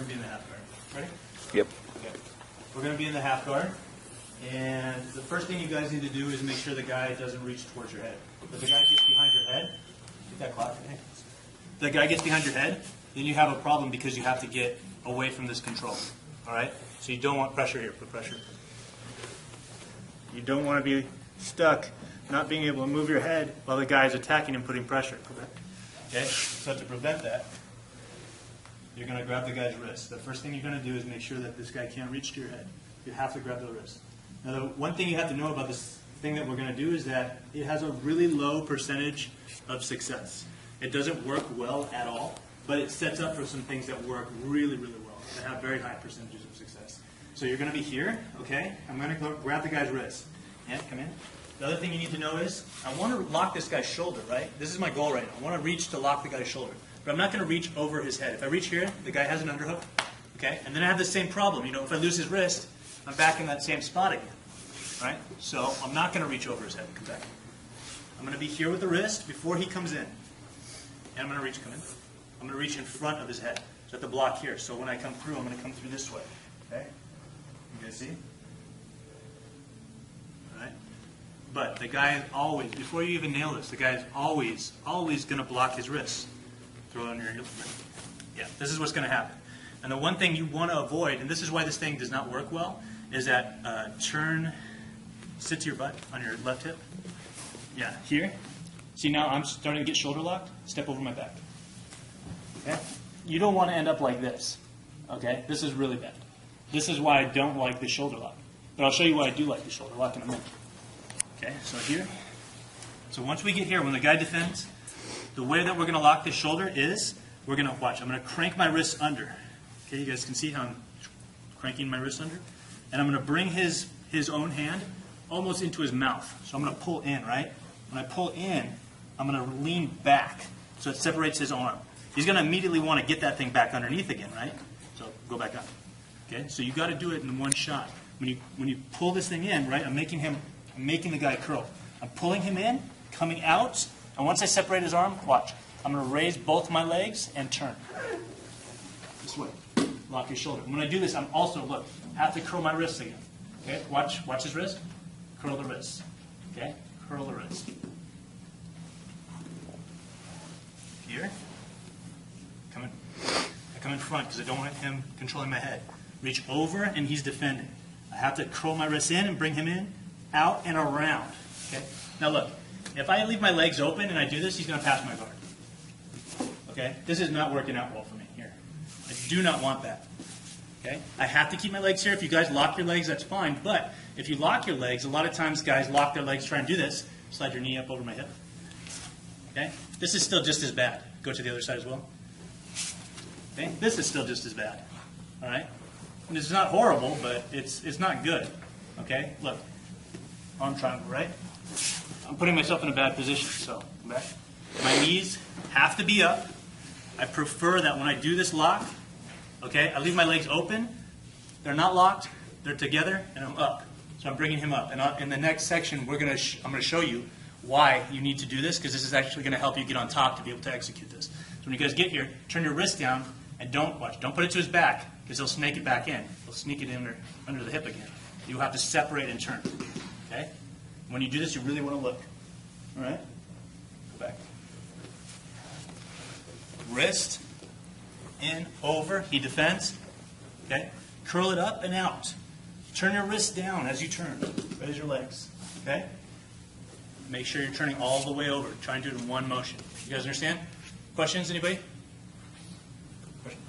be in the half guard. Ready? Yep. Okay. We're going to be in the half guard. And the first thing you guys need to do is make sure the guy doesn't reach towards your head. If the guy gets behind your head, get that clock. Okay. If the guy gets behind your head, then you have a problem because you have to get away from this control. All right? So you don't want pressure here. Put pressure. You don't want to be stuck not being able to move your head while the guy is attacking and putting pressure. Okay? So to prevent that, you're going to grab the guy's wrist. The first thing you're going to do is make sure that this guy can't reach to your head. You have to grab the wrist. Now, the one thing you have to know about this thing that we're going to do is that it has a really low percentage of success. It doesn't work well at all, but it sets up for some things that work really, really well, that have very high percentages of success. So you're going to be here, okay? I'm going to go grab the guy's wrist. Yeah, come in. The other thing you need to know is I want to lock this guy's shoulder, right? This is my goal right now. I want to reach to lock the guy's shoulder. But I'm not going to reach over his head. If I reach here, the guy has an underhook, okay? And then I have the same problem. You know, if I lose his wrist, I'm back in that same spot again, right? So I'm not going to reach over his head and come back. I'm going to be here with the wrist before he comes in. And I'm going to reach, come in. I'm going to reach in front of his head. So I have to block here. So when I come through, I'm going to come through this way, okay? You guys see? All right? But the guy is always, before you even nail this, the guy is always going to block his wrist. Throw it on your heel. Yeah, this is what's going to happen. And the one thing you want to avoid, and this is why this thing does not work well, is that sit to your butt on your left hip. Yeah, here. See, now I'm starting to get shoulder locked. Step over my back. Okay? You don't want to end up like this. Okay? This is really bad. This is why I don't like the shoulder lock. But I'll show you why I do like the shoulder lock in a minute. Okay, so here. So once we get here, when the guy defends, the way that we're going to lock this shoulder is, we're going to, watch, I'm going to crank my wrist under. Okay, you guys can see how I'm cranking my wrist under? And I'm going to bring his own hand almost into his mouth. So I'm going to pull in, right? When I pull in, I'm going to lean back so it separates his arm. He's going to immediately want to get that thing back underneath again, right? So go back up. Okay, so you got to do it in one shot. When you pull this thing in, right, I'm making the guy curl. I'm pulling him in, coming out, and once I separate his arm, watch. I'm going to raise both my legs and turn. This way. Lock your shoulder. And when I do this, I'm also, look, I have to curl my wrists again. Okay, watch his wrist. Curl the wrist. Okay, curl the wrist. Here. I come in front because I don't want him controlling my head. Reach over and he's defending. I have to curl my wrists in and bring him in, out and around. Okay. Now look, if I leave my legs open and I do this, he's going to pass my guard. Okay. This is not working out well for me here. I do not want that. Okay. I have to keep my legs here. If you guys lock your legs, that's fine. But if you lock your legs, a lot of times guys lock their legs, try and do this. Slide your knee up over my hip. Okay. This is still just as bad. Go to the other side as well. Okay. This is still just as bad. All right. And it's not horrible, but it's not good. Okay? Look. Arm triangle, right? I'm putting myself in a bad position, so come back. My knees have to be up. I prefer that when I do this lock, okay, I leave my legs open. They're not locked. They're together, and I'm up. So I'm bringing him up. And in the next section, I'm going to show you why you need to do this, because this is actually going to help you get on top to be able to execute this. So when you guys get here, turn your wrist down, and don't put it to his back, because he'll snake it back in. He'll sneak it in under the hip again. You'll have to separate and turn. Okay? When you do this, you really want to look. All right? Go back. Wrist, in, over, he defends. Okay? Curl it up and out. Turn your wrist down as you turn. Raise your legs. Okay? Make sure you're turning all the way over. Try and do it in one motion. You guys understand? Questions, anybody? Question?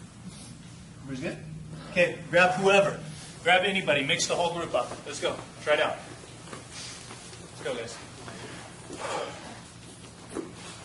Everybody's good? Okay, grab whoever. Grab anybody. Mix the whole group up. Let's go. Try it out. Let's go, guys.